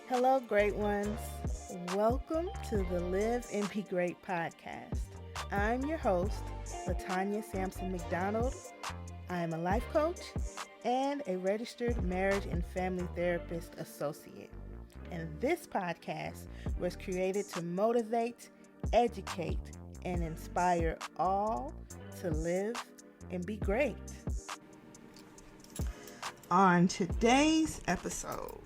Hello, great ones. Welcome to the Live and Be Great podcast. I'm your host, Latanya Sampson McDonald. I am a life coach and a registered marriage and family therapist associate. And this podcast was created to motivate, educate, and inspire all to live and be great. On today's episode,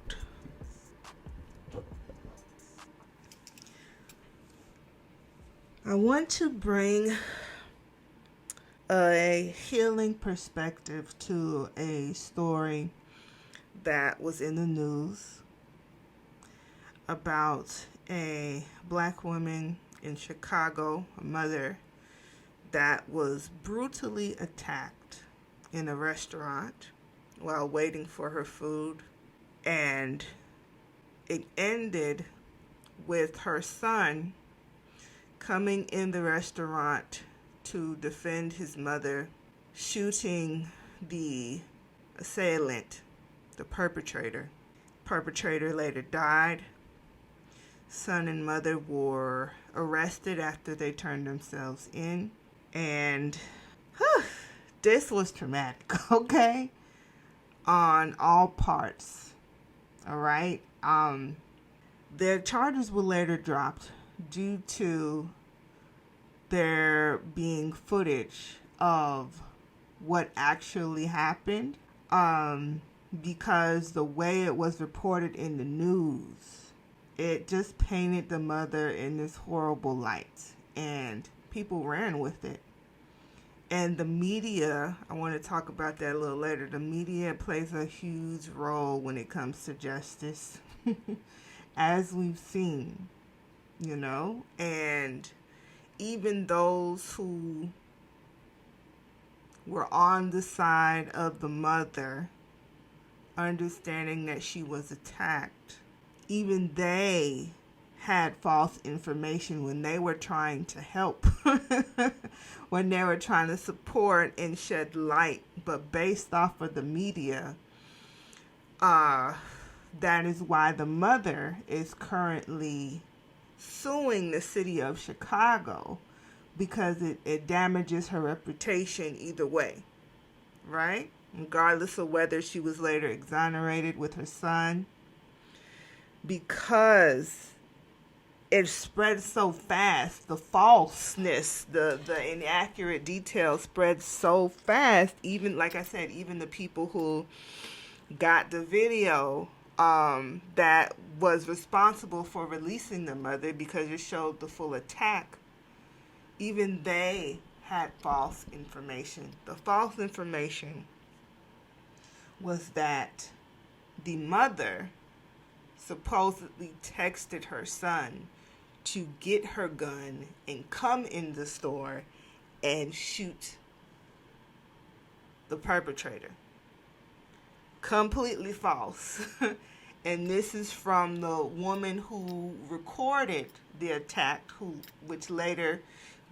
I want to bring a healing perspective to a story that was in the news about a black woman in Chicago, a mother that was brutally attacked in a restaurant while waiting for her food. And it ended with her son coming in the restaurant to defend his mother, shooting the assailant, the perpetrator. Perpetrator later died. Son and mother were arrested after they turned themselves in. And this was traumatic, okay? On all parts, all right? Their charges were later dropped due to there being footage of what actually happened, because the way it was reported in the news, it just painted the mother in this horrible light, and people ran with it. And the media, I want to talk about that a little later, the media plays a huge role when it comes to justice, as we've seen. And even those who were on the side of the mother, understanding that she was attacked, even they had false information when they were trying to help, when they were trying to support and shed light. But based off of the media, that is why the mother is currently suing the city of Chicago, because it damages her reputation either way, right? Regardless of whether she was later exonerated with her son, because it spread so fast. The falseness, the inaccurate details spread so fast. Even, like I said, even the people who got the video that was responsible for releasing the mother, because it showed the full attack, even they had false information. The false information was that the mother supposedly texted her son to get her gun and come in the store and shoot the perpetrator. Completely false. And this is from the woman who recorded the attack, which later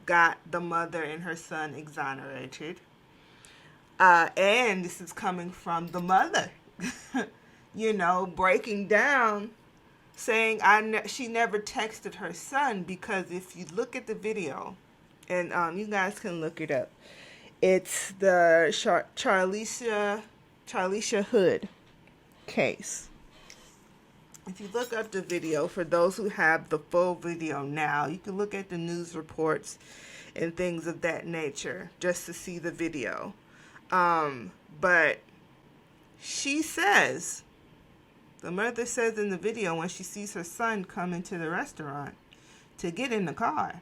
got the mother and her son exonerated. And this is coming from the mother, breaking down, saying she never texted her son, because if you look at the video, and you guys can look it up, it's the Charlisha Hood case. If you look up the video, for those who have the full video now, you can look at the news reports and things of that nature just to see the video. But she says, the mother says in the video, when she sees her son come into the restaurant to get in the car,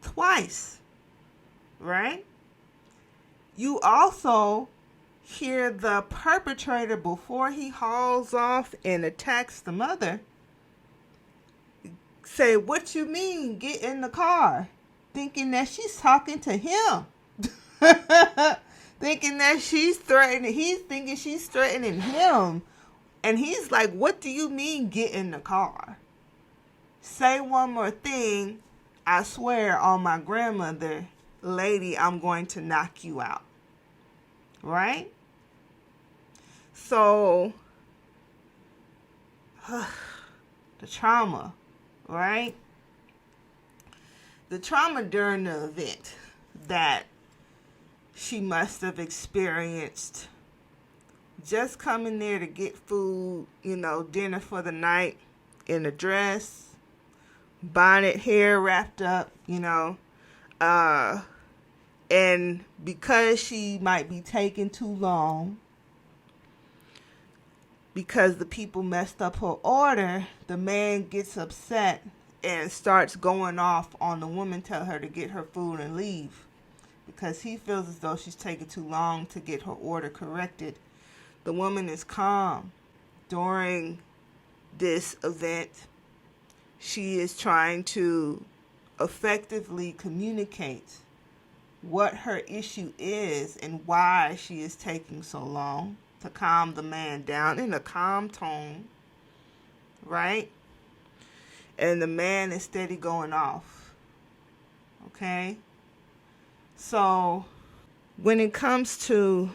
twice, right? You also hear the perpetrator, before he hauls off and attacks the mother, say, "What you mean, get in the car?" Thinking that she's talking to him. Thinking that she's threatening. He's thinking she's threatening him. And he's like, "What do you mean, get in the car?" Say one more thing, I swear on my grandmother, lady, I'm going to knock you out. Right? So, the trauma, right? The trauma during the event that she must have experienced, just coming there to get food, dinner for the night, in a dress, bonnet, hair wrapped up, and because she might be taking too long, because the people messed up her order, the man gets upset and starts going off on the woman, tell her to get her food and leave, because he feels as though she's taking too long to get her order corrected. The woman is calm during this event. She is trying to effectively communicate what her issue is and why she is taking so long, to calm the man down in a calm tone, right? And the man is steady going off. Okay? So, when it comes to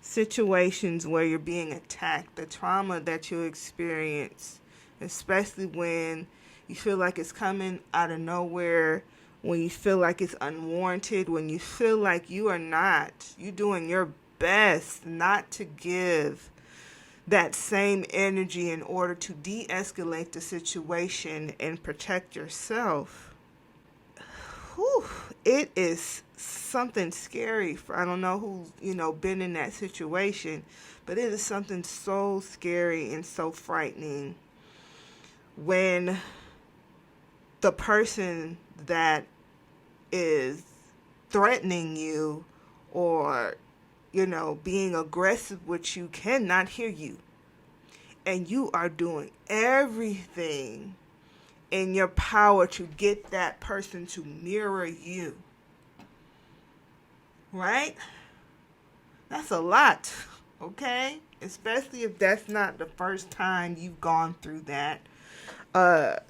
situations where you're being attacked, the trauma that you experience, especially when you feel like it's coming out of nowhere, when you feel like it's unwarranted, when you feel like you're doing your best not to give that same energy in order to de-escalate the situation and protect yourself. Whew, it is something scary I don't know who's, been in that situation, but it is something so scary and so frightening when the person that is threatening you or being aggressive with you cannot hear you, and you are doing everything in your power to get that person to mirror you. Right? That's a lot, okay? Especially if that's not the first time you've gone through that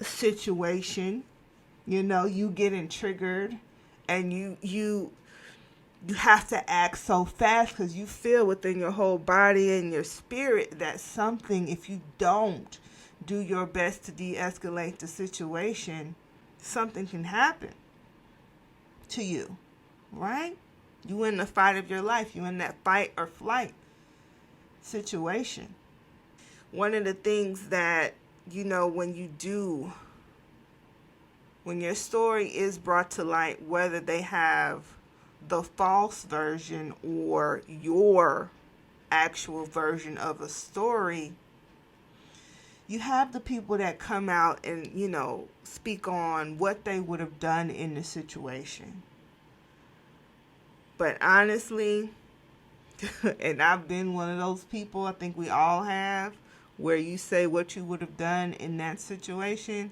situation. You getting triggered, and you have to act so fast because you feel within your whole body and your spirit that something, if you don't do your best to de-escalate the situation, something can happen to you, right? You in the fight of your life. You in that fight or flight situation. One of the things that, when your story is brought to light, whether they have the false version or your actual version of a story, you have the people that come out and, speak on what they would have done in the situation. But honestly, and I've been one of those people, I think we all have, where you say what you would have done in that situation.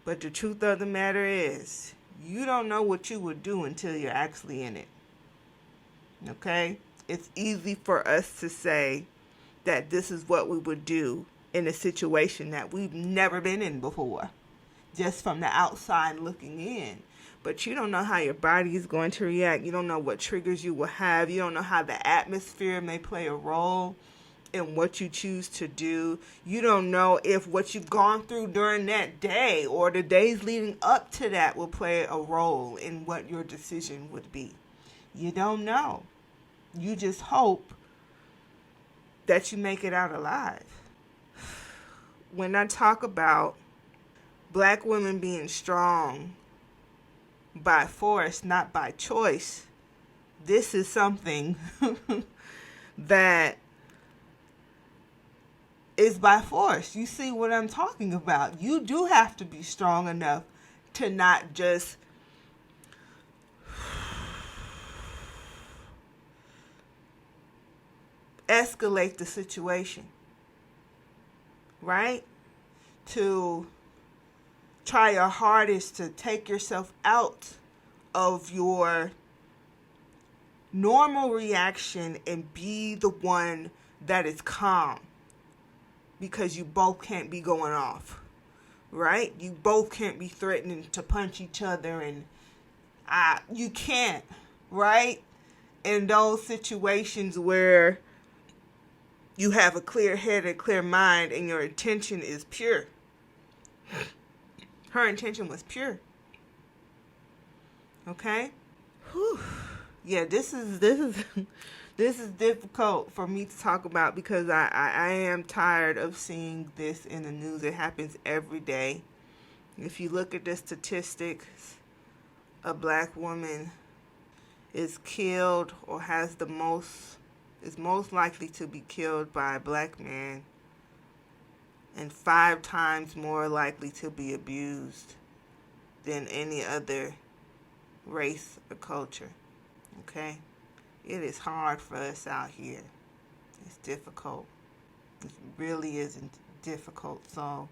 But the truth of the matter is, you don't know what you would do until you're actually in it. Okay? It's easy for us to say that this is what we would do in a situation that we've never been in before, just from the outside looking in. But you don't know how your body is going to react. You don't know what triggers you will have. You don't know how the atmosphere may play a role in what you choose to do. You don't know if what you've gone through during that day or the days leading up to that will play a role in what your decision would be. You don't know. You just hope that you make it out alive. When I talk about Black women being strong by force, not by choice, this is something that is by force. You see what I'm talking about? You do have to be strong enough to not just escalate the situation, right? To try your hardest to take yourself out of your normal reaction and be the one that is calm, because you both can't be going off. right? You both can't be threatening to punch each other, and you can't, right? In those situations where you have a clear head and clear mind and your intention is pure. Her intention was pure. Okay? Whew. Yeah, this is this is difficult for me to talk about because I am tired of seeing this in the news. It happens every day. If you look at the statistics, a black woman is killed or is most likely to be killed by a black man, and 5 times more likely to be abused than any other race or culture. Okay? It is hard for us out here. It's difficult. It really isn't difficult. So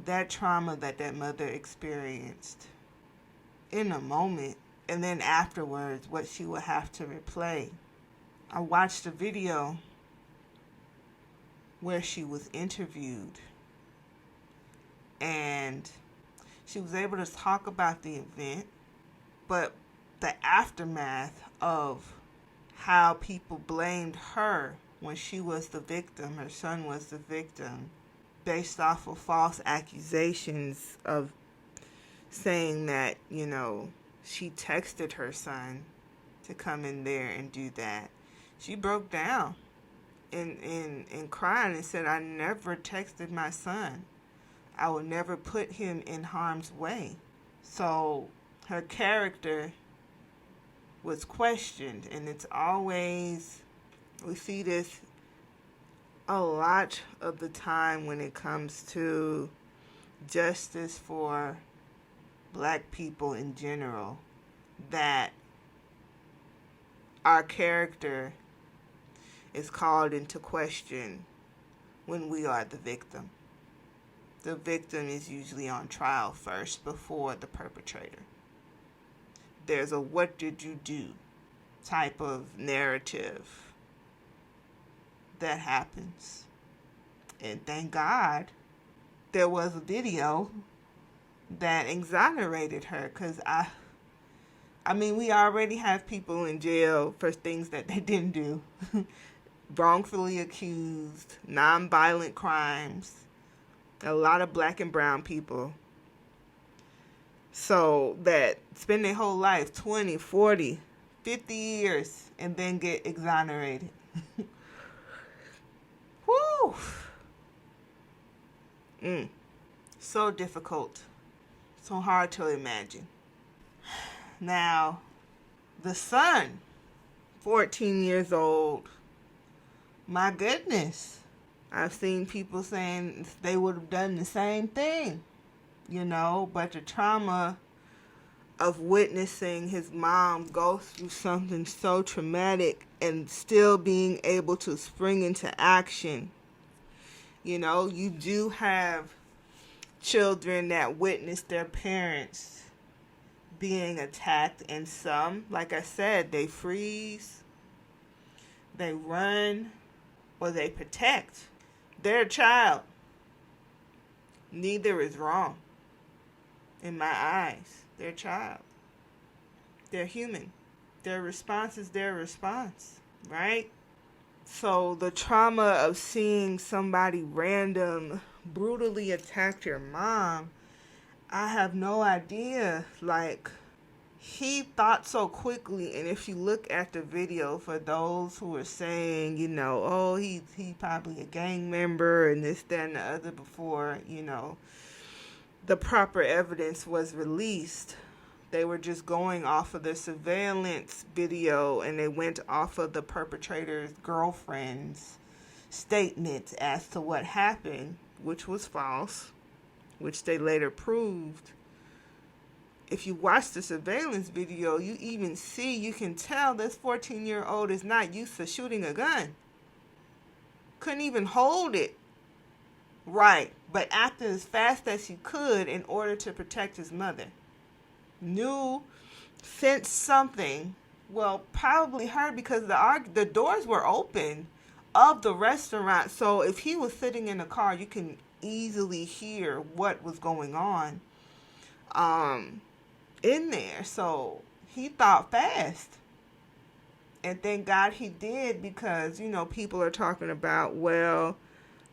that trauma that mother experienced in a moment, and then afterwards, what she would have to replay. I watched a video where she was interviewed, and she was able to talk about the event, but the aftermath of how people blamed her when she was the victim, her son was the victim, based off of false accusations of saying that, she texted her son to come in there and do that. She broke down and cried and said, I never texted my son. I would never put him in harm's way. So her character was questioned, and it's always, we see this a lot of the time when it comes to justice for black people in general, that our character is called into question when we are the victim. The victim is usually on trial first before the perpetrator. There's a what did you do type of narrative that happens. And thank God there was a video that exonerated her, because I mean, we already have people in jail for things that they didn't do. Wrongfully accused, non-violent crimes. A lot of black and brown people. So that spend their whole life, 20, 40, 50 years, and then get exonerated. Woo! So difficult. So hard to imagine. Now, the son, 14 years old. My goodness. I've seen people saying they would have done the same thing, but the trauma of witnessing his mom go through something so traumatic and still being able to spring into action. You do have children that witness their parents being attacked, and some, like I said, they freeze, they run, or they protect. They're a child. Neither is wrong. In my eyes, they're a child. They're human. Their response is their response, right? So the trauma of seeing somebody random brutally attack your mom, I have no idea. He thought so quickly, and if you look at the video, for those who are saying, he probably a gang member and this, that, and the other before, the proper evidence was released. They were just going off of the surveillance video, and they went off of the perpetrator's girlfriend's statement as to what happened, which was false, which they later proved. If you watch the surveillance video, you can tell this 14-year-old is not used to shooting a gun. Couldn't even hold it right, but acted as fast as he could in order to protect his mother. Knew, sensed something, well, probably heard, because the doors were open of the restaurant. So if he was sitting in the car, you can easily hear what was going on in there. So he thought fast. And thank God he did, because, people are talking about, well,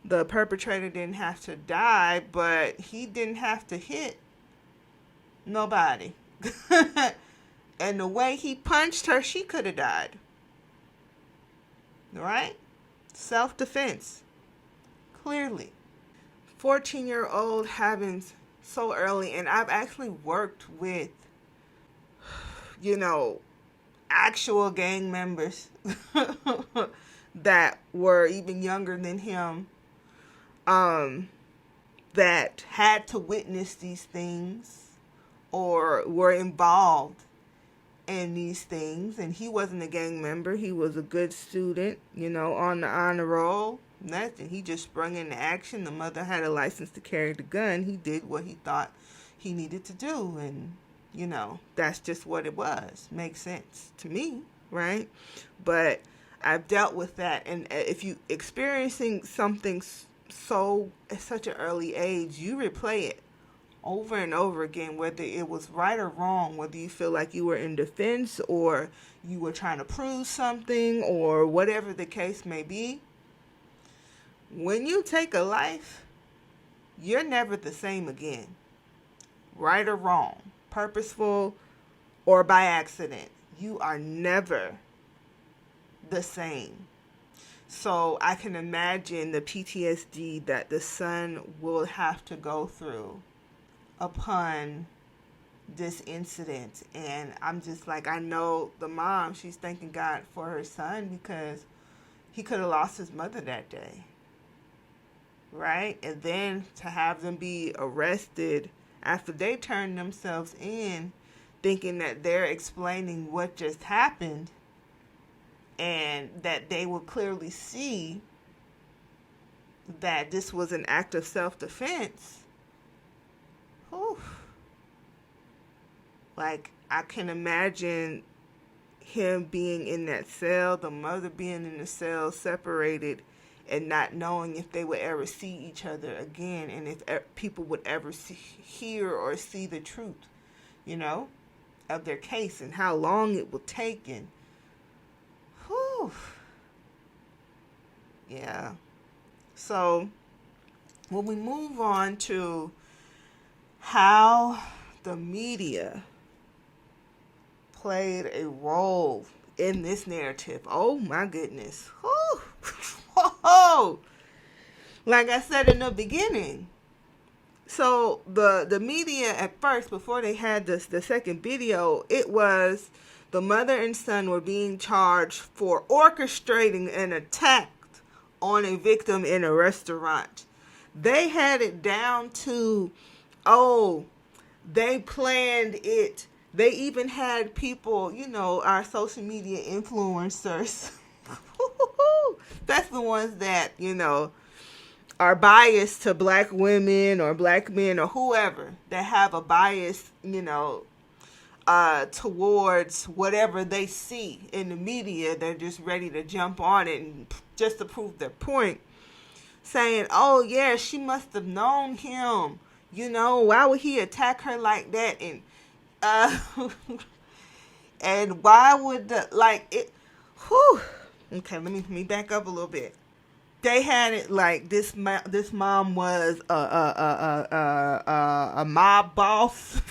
the perpetrator didn't have to die, but he didn't have to hit nobody. And the way he punched her, she could have died. Right? Self-defense. Clearly. 14-year-old having so early, and I've actually worked with, actual gang members that were even younger than him, that had to witness these things or were involved in these things. And he wasn't a gang member. He was a good student, on the honor roll. Nothing. He just sprung into action. The mother had a license to carry the gun. He did what he thought he needed to do. And, that's just what it was. Makes sense to me, right? But I've dealt with that. And if you experiencing something so at such an early age, you replay it over and over again, whether it was right or wrong, whether you feel like you were in defense or you were trying to prove something or whatever the case may be. When you take a life, you're never the same again. Right or wrong, purposeful or by accident, you are never the same. So I can imagine the PTSD that the son will have to go through upon this incident. And I'm just like, I know the mom, she's thanking God for her son, because he could have lost his mother that day. Right? And then to have them be arrested after they turned themselves in, thinking that they're explaining what just happened, and that they will clearly see that this was an act of self-defense. Whew. Like, I can imagine him being in that cell, the mother being in the cell, separated, and not knowing if they would ever see each other again, and if people would ever hear or see the truth, of their case, and how long it will take. And whew. Yeah. So when we move on to how the media played a role in this narrative, oh my goodness. Whew. Whoa. Like I said in the beginning, so the media at first, before they had the second video, it was the mother and son were being charged for orchestrating an attack on a victim in a restaurant. They had it down to, they planned it. They even had people, our social media influencers. That's the ones that, are biased to black women or black men or whoever, that have a bias, towards whatever they see in the media. They're just ready to jump on it and just to prove their point, saying, oh yeah, she must have known him. Why would he attack her like that? And and why would whew. Okay, let me back up a little bit. They had it like this mom was a mob boss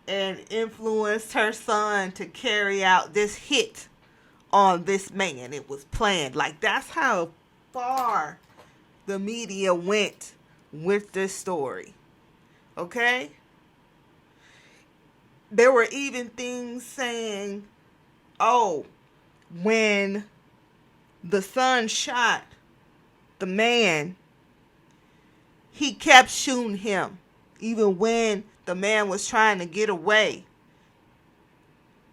and influenced her son to carry out this hit on this man. It was planned. Like, that's how far the media went with this story. Okay? There were even things saying, when the son shot the man, he kept shooting him, even when the man was trying to get away.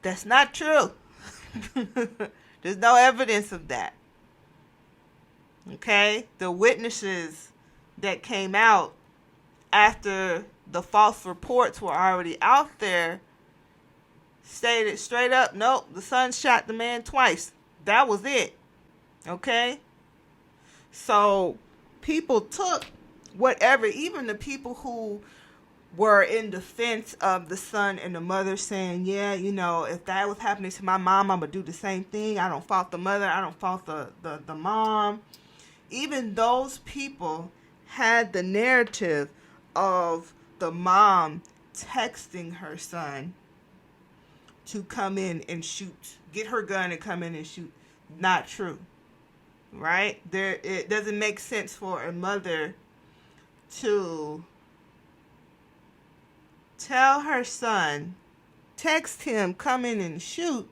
That's not true. There's no evidence of that. Okay? The witnesses that came out after the false reports were already out there stated straight up, nope, the son shot the man twice. That was it. Okay? So people took whatever, even the people who were in defense of the son and the mother, saying, yeah, if that was happening to my mom, I'm going to do the same thing. I don't fault the mother. I don't fault the mom. Even those people had the narrative of the mom texting her son to come in and shoot, get her gun and come in and shoot. Not true, right? It doesn't make sense for a mother to tell her son, text him, come in and shoot,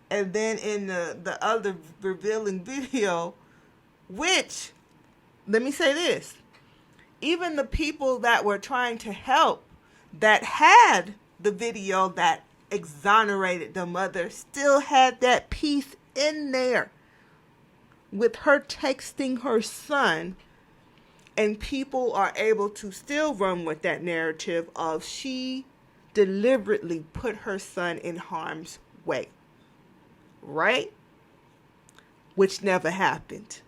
and then in the other revealing video, which, let me say this, even the people that were trying to help, that had the video that exonerated the mother, still had that piece in there with her texting her son. And people are able to still run with that narrative of she deliberately put her son in harm's way. Right? Which never happened.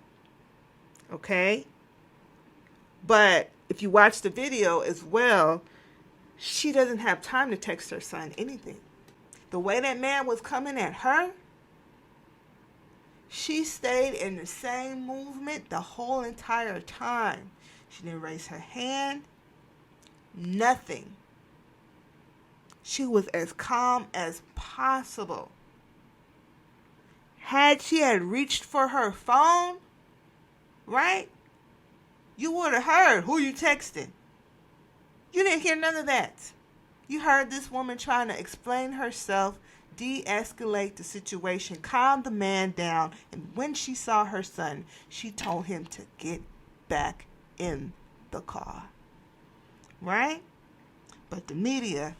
Okay? But if you watch the video as well, she doesn't have time to text her son anything. The way that man was coming at her, she stayed in the same movement the whole entire time. She didn't raise her hand. Nothing. She was as calm as possible. Had she reached for her phone, right? You would have heard, who you texting? You didn't hear none of that. You heard this woman trying to explain herself, de-escalate the situation, calm the man down, and when she saw her son, she told him to get back in the car. Right? But the media,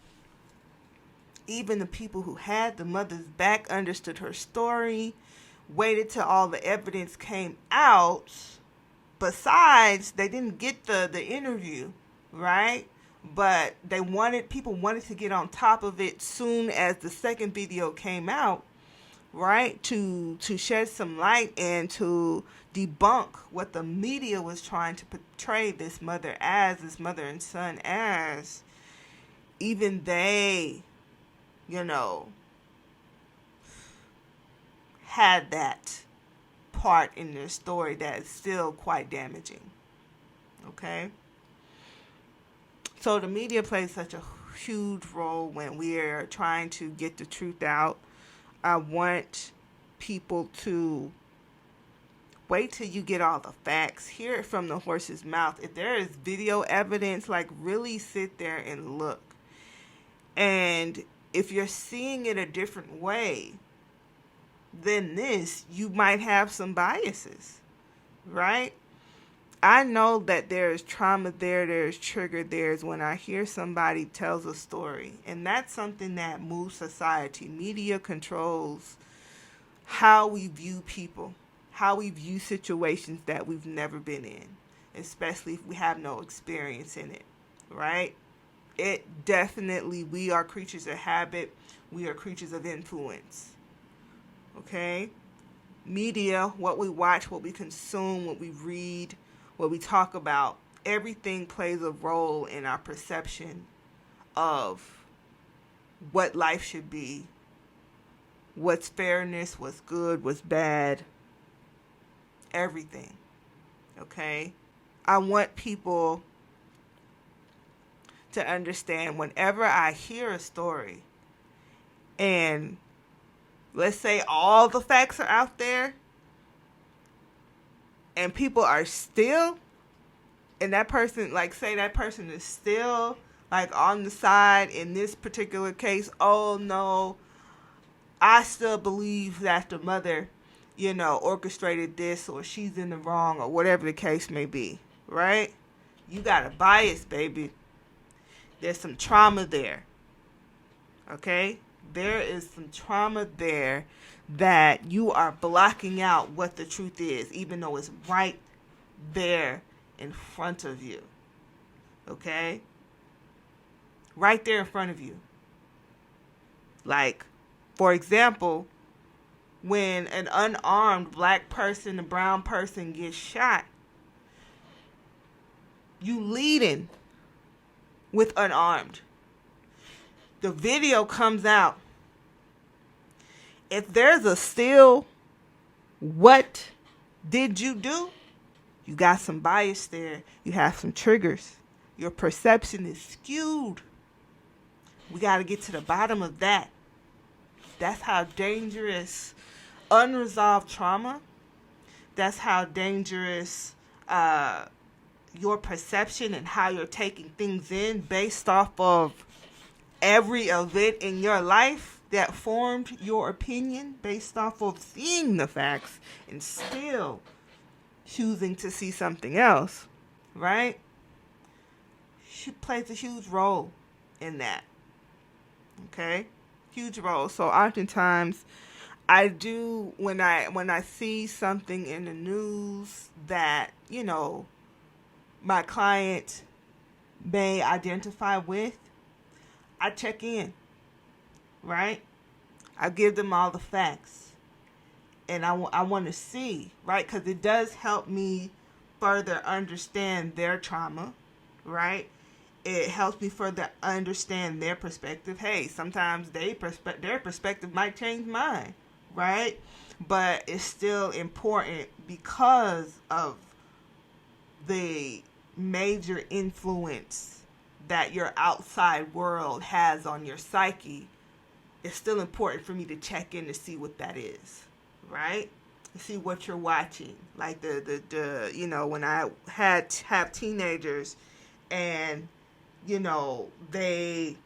even the people who had the mother's back, understood her story, waited till all the evidence came out. Besides, they didn't get the interview, right? But people wanted to get on top of it soon as the second video came out, right? To shed some light and to debunk what the media was trying to portray this mother and son as. Even they, had that part in their story that is still quite damaging. Okay? So the media plays such a huge role when we are trying to get the truth out. I want people to wait till you get all the facts. Hear it from the horse's mouth. If there is video evidence, really sit there and look. And if you're seeing it a different way than this, you might have some biases, right? I know that there's trauma there's trigger there's when I hear somebody tells a story. And that's something that moves society. Media controls how we view people, how we view situations that we've never been in, especially if we have no experience in it, right? It definitely, we are creatures of habit. We are creatures of influence. Okay? Media, what we watch, what we consume, what we read, what we talk about, everything plays a role in our perception of what life should be, what's fairness, what's good, what's bad, everything. Okay? I want people to understand whenever I hear a story and let's say all the facts are out there and people are still, and that person, say that person is still on the side in this particular case, oh no, I still believe that the mother, orchestrated this, or she's in the wrong, or whatever the case may be, right? You got a bias, baby. There's some trauma there. Okay? There is some trauma there that you are blocking out what the truth is, even though it's right there in front of you. Okay? Right there in front of you. For example, when an unarmed black person, a brown person gets shot, You leading with unarmed. The video comes out. If there's a still, what did you do? You got some bias there. You have some triggers. Your perception is skewed. We got to get to the bottom of that. That's how dangerous unresolved trauma, that's how dangerous your perception and how you're taking things in based off of every event in your life that formed your opinion based off of seeing the facts and still choosing to see something else, right? She plays a huge role in that. Okay? Huge role. So oftentimes I do, when I see something in the news that, my client may identify with, I check in, right? I give them all the facts. And I want to see, right? Because it does help me further understand their trauma, right? It helps me further understand their perspective. Hey, sometimes their perspective might change mine, right? But it's still important because of the major influence that your outside world has on your psyche. It's still important for me to check in to see what that is, right? See what you're watching. Like the when I have teenagers and they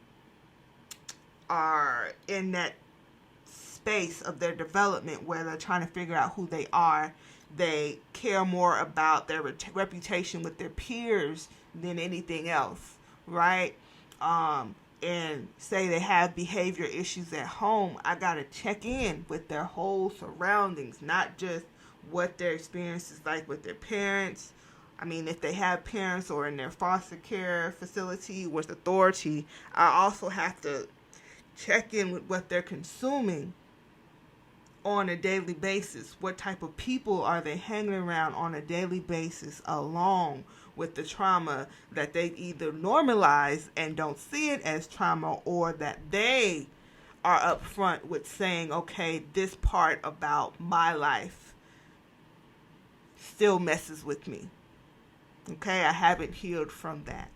are in that space of their development where they're trying to figure out who they are. They care more about their reputation with their peers than anything else, right? And say they have behavior issues at home, I gotta check in with their whole surroundings, not just what their experience is like with their parents. I mean, if they have parents or in their foster care facility with authority, I also have to check in with what they're consuming on a daily basis. What type of people are they hanging around on a daily basis along with the trauma that they either normalize and don't see it as trauma, or that they are upfront with saying, okay, this part about my life still messes with me. Okay, I haven't healed from that.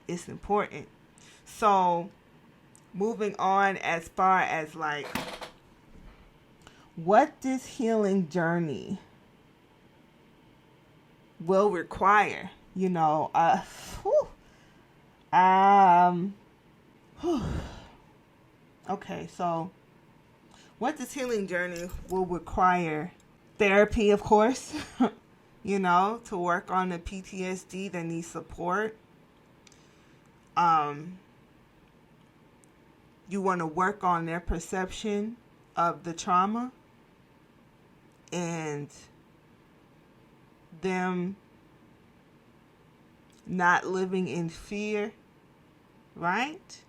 It's important. So, moving on as far as like what this healing journey will require, okay, so what this healing journey will require: therapy, of course, to work on the PTSD that needs support. You want to work on their perception of the trauma and them not living in fear, right?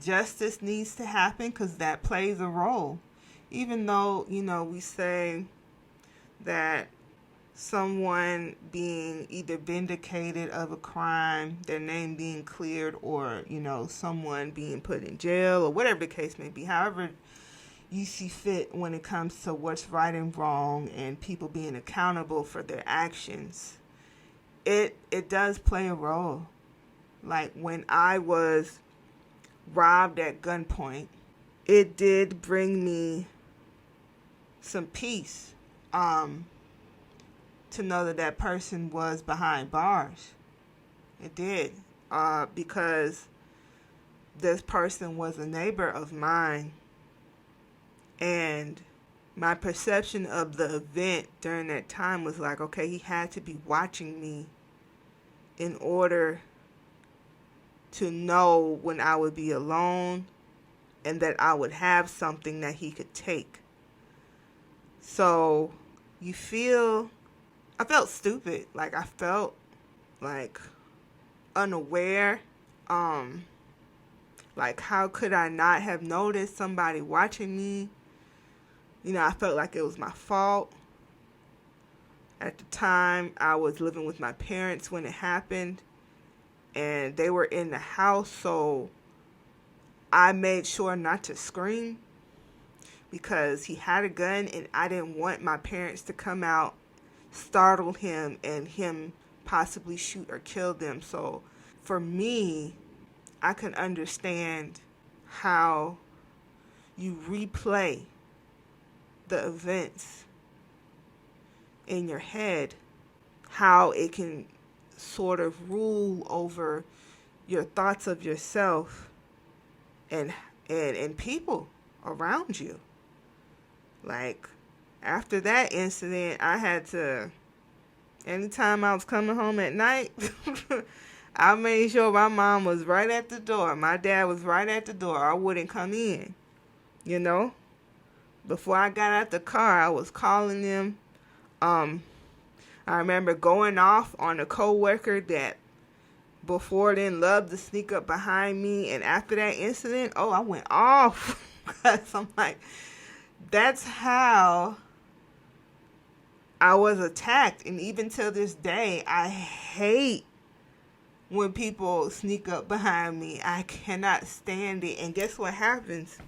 Justice needs to happen because that plays a role. Even though, we say that someone being either vindicated of a crime, their name being cleared, or, someone being put in jail, or whatever the case may be, however you see fit when it comes to what's right and wrong and people being accountable for their actions, it does play a role. Like when I was robbed at gunpoint, it did bring me some peace to know that that person was behind bars. It did, because this person was a neighbor of mine, and my perception of the event during that time was like, okay, he had to be watching me in order to know when I would be alone and that I would have something that he could take. So I felt stupid. Like I felt like unaware. Like how could I not have noticed somebody watching me? I felt like it was my fault. At the time, I was living with my parents when it happened, and they were in the house, so I made sure not to scream because he had a gun, and I didn't want my parents to come out, startle him, and him possibly shoot or kill them. So for me, I can understand how you replay the events in your head, how it can sort of rule over your thoughts of yourself and people around you. Like, after that incident, I had to, anytime I was coming home at night, I made sure my mom was right at the door. My dad was right at the door. I wouldn't come in, you know? Before I got out the car, I was calling them. I remember going off on a coworker that before then loved to sneak up behind me, and after that incident, I went off because I'm like, that's how I was attacked. And even till this day, I hate when people sneak up behind me. I cannot stand it. And guess what happens?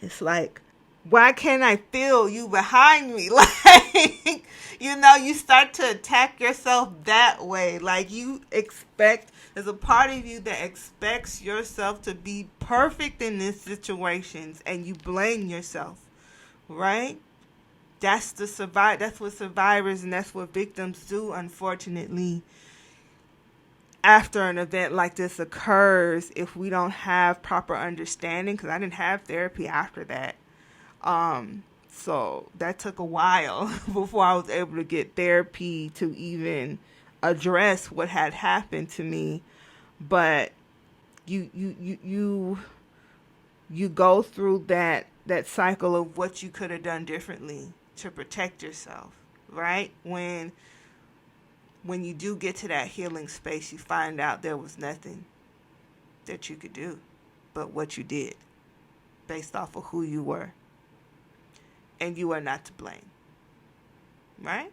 It's like, why can't I feel you behind me? Like, you start to attack yourself that way. Like, you expect, there's a part of you that expects yourself to be perfect in these situations, and you blame yourself, right? That's what survivors and that's what victims do, unfortunately. After an event like this occurs, if we don't have proper understanding, because I didn't have therapy after that. So that took a while before I was able to get therapy to even address what had happened to me. But you go through that cycle of what you could have done differently to protect yourself, right? When you do get to that healing space, you find out there was nothing that you could do but what you did based off of who you were. And you are not to blame, right?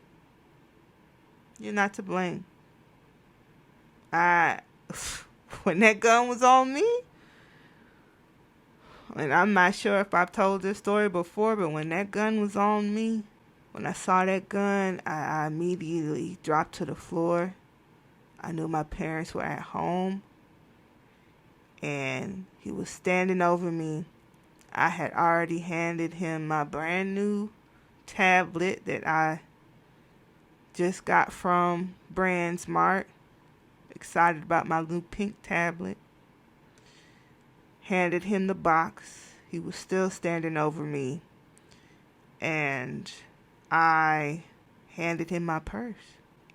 You're not to blame. When that gun was on me, and I'm not sure if I've told this story before, but when that gun was on me, when I saw that gun, I immediately dropped to the floor. I knew my parents were at home, and he was standing over me. I had already handed him my brand new tablet that I just got from BrandsMart. Excited about my new pink tablet. Handed him the box. He was still standing over me. And I handed him my purse.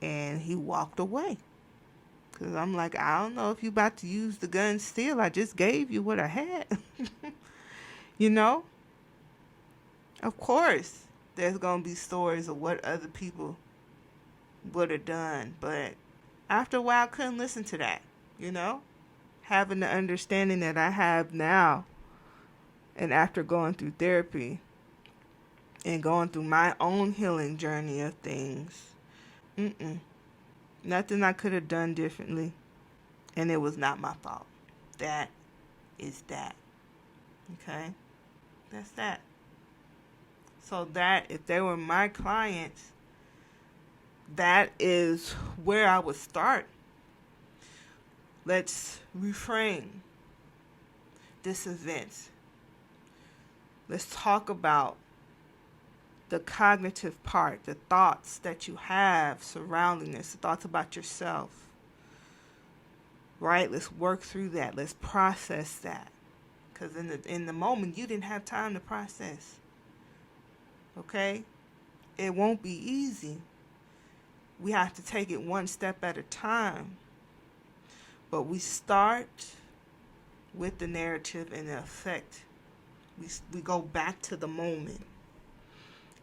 And he walked away. Because I'm like, I don't know if you about to use the gun still. I just gave you what I had. Of course, there's going to be stories of what other people would have done. But after a while, I couldn't listen to that, having the understanding that I have now. And after going through therapy and going through my own healing journey of things, nothing I could have done differently. And it was not my fault. That is that. Okay? That's that. So that, if they were my clients, that is where I would start. Let's reframe this event. Let's talk about the cognitive part, the thoughts that you have surrounding this, the thoughts about yourself. Right? Let's work through that. Let's process that. Because in the moment, you didn't have time to process. Okay? It won't be easy. We have to take it one step at a time. But we start with the narrative and the effect. We go back to the moment.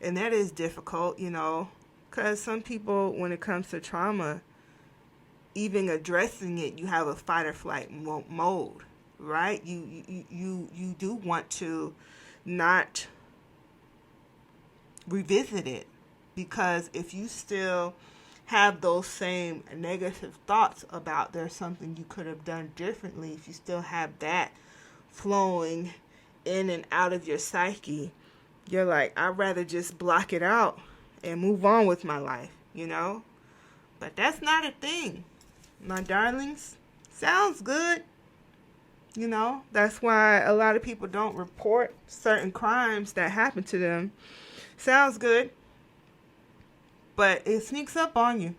And that is difficult, because some people, when it comes to trauma, even addressing it, you have a fight or flight mode. Right? You do want to not revisit it Because if you still have those same negative thoughts about there's something you could have done differently, if you still have that flowing in and out of your psyche, you're like, I'd rather just block it out and move on with my life, you know? But that's not a thing, my darlings. Sounds good. You know, that's why a lot of people don't report certain crimes that happen to them. Sounds good, but it sneaks up on you.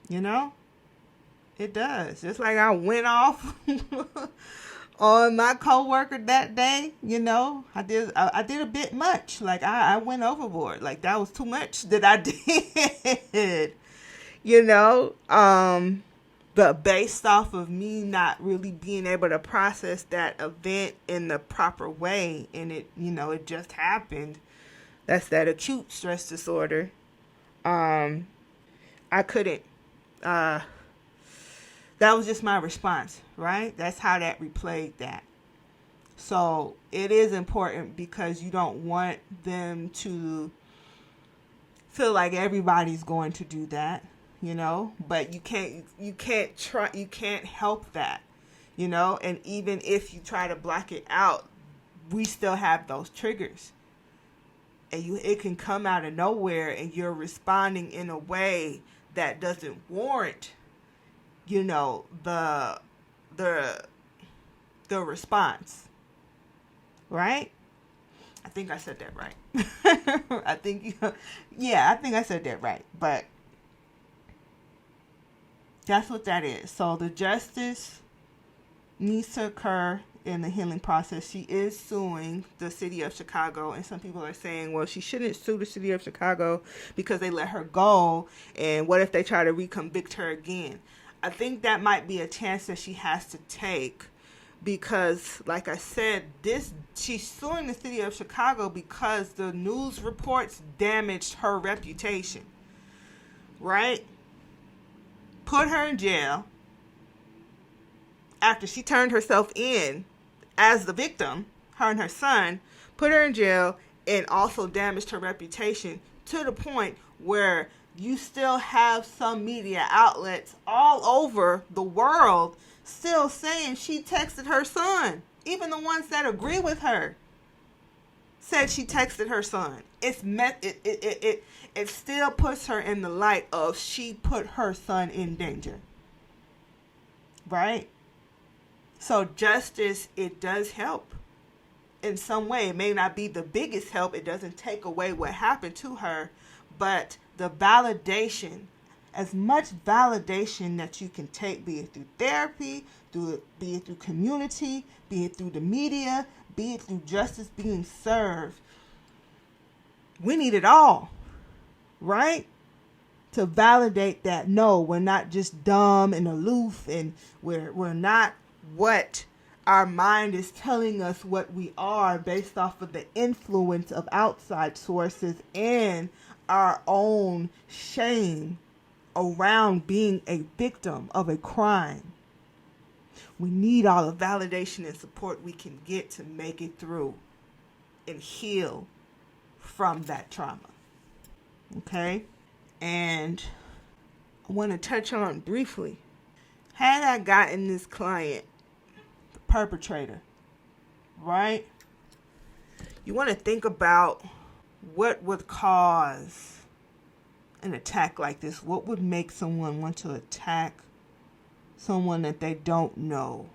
You know? It does. Just like I went off on my coworker that day, you know, I did a bit much. Like I went overboard. Like that was too much that I did. You know, but based off of me not really being able to process that event in the proper way, and it, you know, it just happened. That's that acute stress disorder. I couldn't. That was just my response, right? That's how that replayed that. So it is important because you don't want them to feel like everybody's going to do that, you know, but you can't help that, you know, and even if you try to block it out, we still have those triggers. And it can come out of nowhere and you're responding in a way that doesn't warrant, you know, the response. Right? I think I said that right. I think I said that right. But that's what that is. So the justice needs to occur in the healing process. She is suing the city of Chicago, and some people are saying, well, she shouldn't sue the city of Chicago because they let her go, and what if they try to reconvict her again? I think that might be a chance that she has to take, because like I said, she's suing the city of Chicago because the news reports damaged her reputation, right? Put her in jail after she turned herself in as the victim, her and her son, put her in jail and also damaged her reputation to the point where you still have some media outlets all over the world still saying she texted her son. Even the ones that agree with her said she texted her son. It still puts her in the light of she put her son in danger. Right? So justice, it does help in some way. It may not be the biggest help. It doesn't take away what happened to her. But the validation, as much validation that you can take, be it through therapy, be it through community, be it through the media, be it through justice being served. We need it all, right? To validate that, no, we're not just dumb and aloof, and we're not what our mind is telling us what we are based off of the influence of outside sources and our own shame around being a victim of a crime. We need all the validation and support we can get to make it through and heal from that trauma. Okay? And I want to touch on briefly, had I gotten this client, the perpetrator, right? You want to think about what would cause an attack like this. What would make someone want to attack someone that they don't know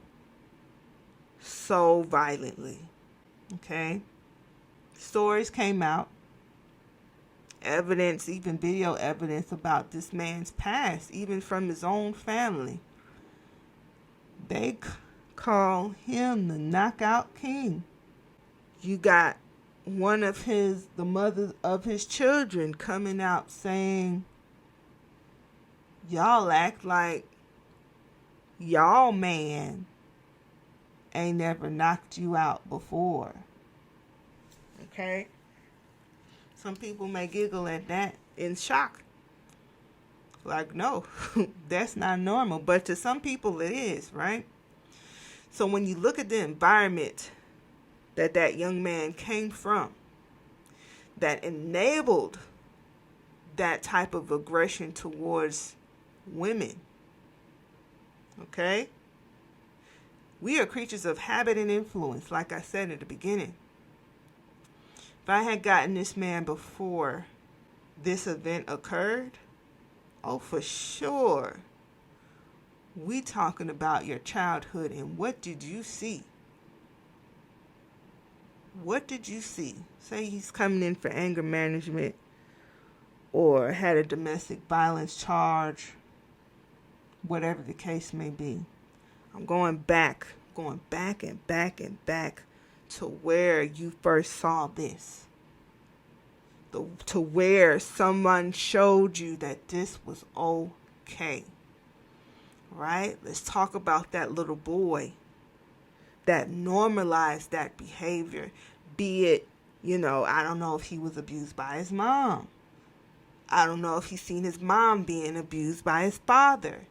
so violently? Okay? Stories came out. Evidence, even video evidence about this man's past, even from his own family. They call him the knockout king. You got one of the mother of his children coming out saying, y'all act like y'all man ain't never knocked you out before. Okay? Some people may giggle at that in shock. Like, no, that's not normal. But to some people it is, right? So when you look at the environment that young man came from, that enabled that type of aggression towards women. Okay? We are creatures of habit and influence, like I said at the beginning. If I had gotten this man before this event occurred, oh, for sure, we talking about your childhood and what did you see? What did you see? Say he's coming in for anger management or had a domestic violence charge, whatever the case may be. I'm going back and back to where you first saw this. To where someone showed you that this was okay. Right? Let's talk about that little boy that normalized that behavior. Be it, I don't know if he was abused by his mom. I don't know if he's seen his mom being abused by his father.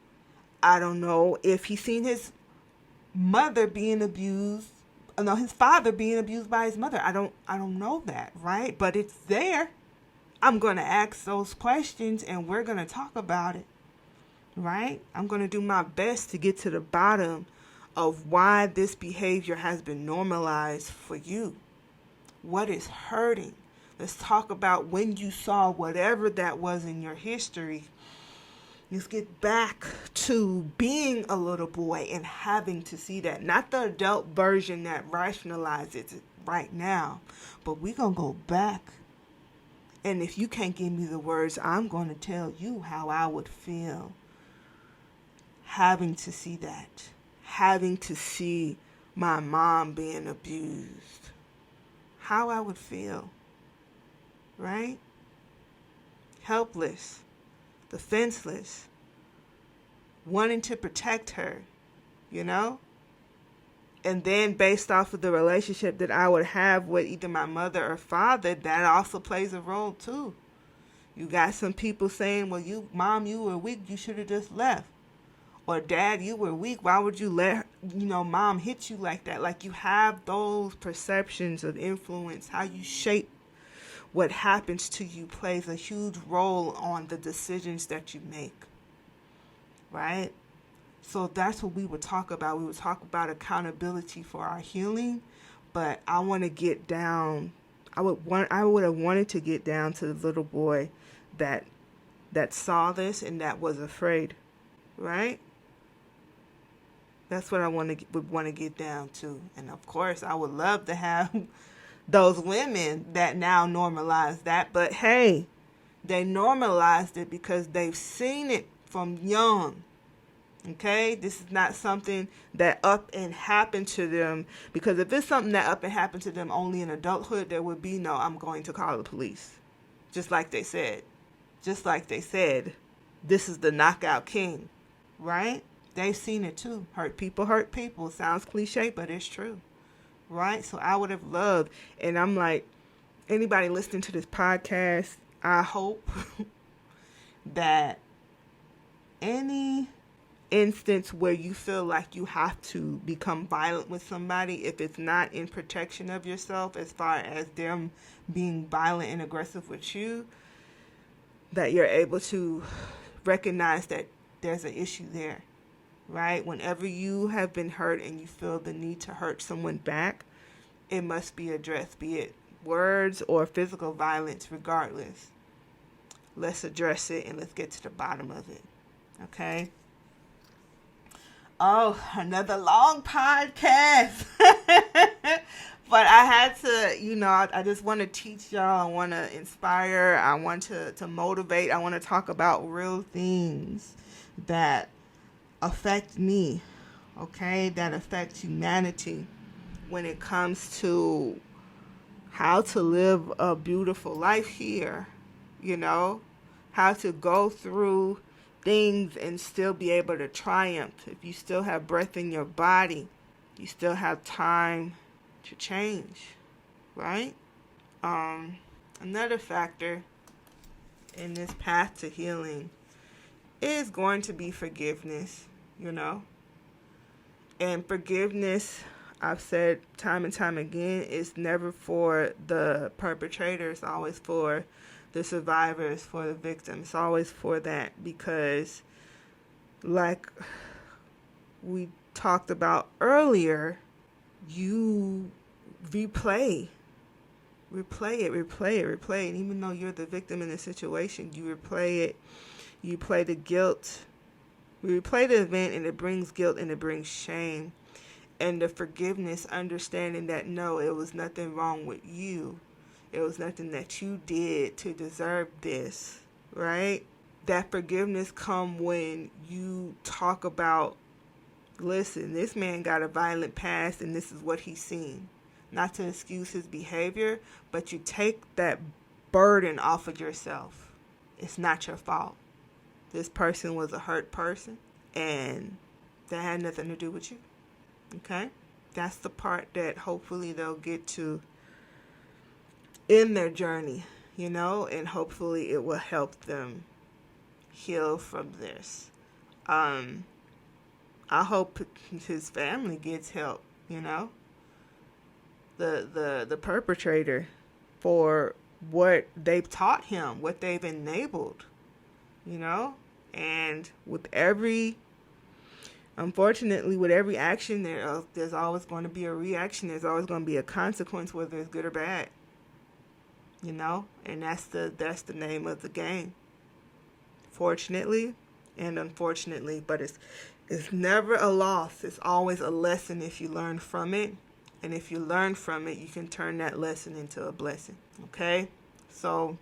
I don't know if he's seen his mother being abused. No, his father being abused by his mother. I don't know that, right? But it's there. I'm going to ask those questions and we're going to talk about it, right? I'm going to do my best to get to the bottom of why this behavior has been normalized for you. What is hurting? Let's talk about when you saw whatever that was in your history. Let's get back to being a little boy and having to see that. Not the adult version that rationalizes it right now. But we're going to go back. And if you can't give me the words, I'm going to tell you how I would feel having to see that. Having to see my mom being abused. How I would feel. Right? Helpless. Defenseless, wanting to protect her, and then based off of the relationship that I would have with either my mother or father, that also plays a role too. You got some people saying, well, Mom, you were weak, you should have just left. Or Dad, you were weak, why would you let, Mom hit you like that? Like, you have those perceptions of influence, how you shape what happens to you plays a huge role on the decisions that you make, right? So that's what we would talk about. We would talk about accountability for our healing, but I want to get down. I would have wanted to get down to the little boy that saw this and that was afraid, right? That's what I would want to get down to, and of course, I would love to have those women that now normalize that, but hey, they normalized it because they've seen it from young. Okay, this is not something that up and happened to them, because if it's something that up and happened to them only in adulthood, there would be no, I'm going to call the police. Just like they said, this is the knockout king, right? They've seen it too. Hurt people. Sounds cliche, but it's true. Right? So I would have loved, and I'm like, anybody listening to this podcast, I hope that any instance where you feel like you have to become violent with somebody, if it's not in protection of yourself, as far as them being violent and aggressive with you, that you're able to recognize that there's an issue there. Right? Whenever you have been hurt and you feel the need to hurt someone back, it must be addressed, be it words or physical violence, regardless. Let's address it and let's get to the bottom of it. Okay? Oh, another long podcast. But I had to, I just want to teach y'all. I want to inspire. I want to motivate. I want to talk about real things that affect me, okay, that affect humanity when it comes to how to live a beautiful life here, how to go through things and still be able to triumph. If you still have breath in your body, you still have time to change, right? Another factor in this path to healing is going to be forgiveness. And forgiveness, I've said time and time again, is never for the perpetrator. It's always for the survivors, for the victims. It's always for that, because like we talked about earlier, you replay it. And even though you're the victim in the situation, you replay it. You play the guilt. We replay the event, and it brings guilt and it brings shame. And the forgiveness, understanding that no, it was nothing wrong with you. It was nothing that you did to deserve this, right? That forgiveness come when you talk about, listen, this man got a violent past and this is what he's seen. Not to excuse his behavior, but you take that burden off of yourself. It's not your fault. This person was a hurt person, and that had nothing to do with you. Okay? That's the part that hopefully they'll get to in their journey, and hopefully it will help them heal from this. I hope his family gets help, the perpetrator, for what they've taught him, what they've enabled, and unfortunately, with every action, there's always going to be a reaction. There's always going to be a consequence, whether it's good or bad. And that's the name of the game. Fortunately and unfortunately, but it's never a loss. It's always a lesson if you learn from it. And if you learn from it, you can turn that lesson into a blessing. Okay? So,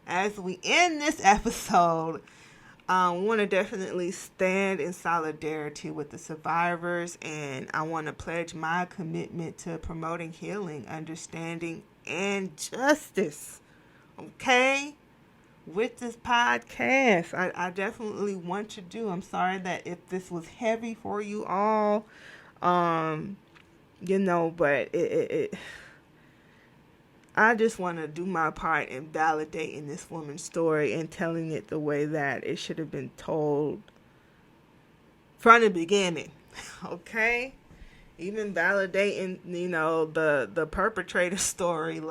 as we end this episode, we want to definitely stand in solidarity with the survivors, and I want to pledge my commitment to promoting healing, understanding, and justice, okay, with this podcast. I definitely want to do. I'm sorry that if this was heavy for you all, but I just want to do my part in validating this woman's story and telling it the way that it should have been told from the beginning, okay? Even validating, the perpetrator story,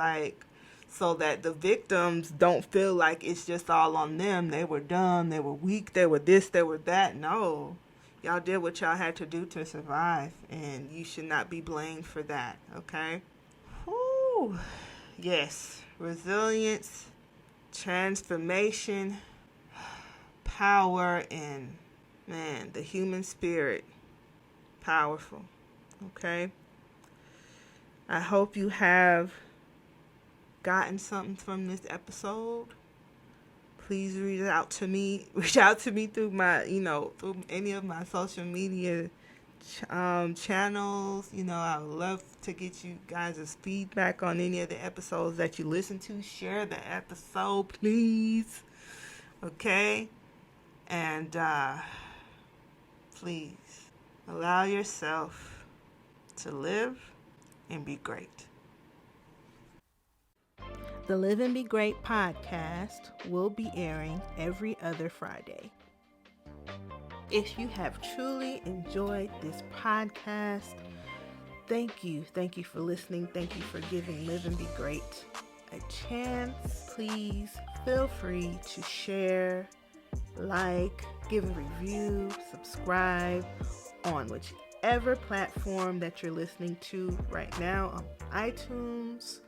so that the victims don't feel like it's just all on them. They were dumb, they were weak, they were this, they were that. No, y'all did what y'all had to do to survive, and you should not be blamed for that, okay? Whew. Yes, resilience, transformation, power, and, man, the human spirit. Powerful. Okay? I hope you have gotten something from this episode. Please reach out to me through my, through any of my social media channels. I would love to get you guys' feedback on any of the episodes that you listen to. Share the episode, please. Okay? And please allow yourself to live and be great. The Live and Be Great podcast will be airing every other Friday. If you have truly enjoyed this podcast, thank you. Thank you for listening. Thank you for giving Live and Be Great a chance. Please feel free to share, give a review, subscribe on whichever platform that you're listening to right now, on iTunes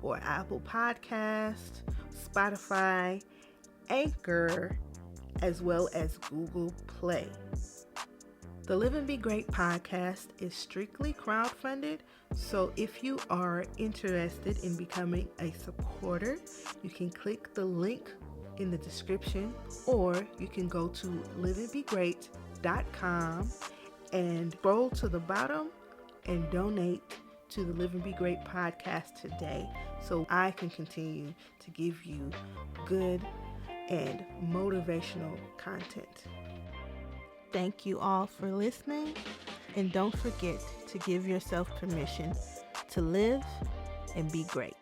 or Apple Podcast, Spotify, Anchor, as well as Google Play. The Live and Be Great podcast is strictly crowdfunded, so if you are interested in becoming a supporter, you can click the link in the description, or you can go to liveandbegreat.com and scroll to the bottom and donate to the Live and Be Great podcast today, so I can continue to give you good and motivational content. Thank you all for listening, and don't forget to give yourself permission to live and be great.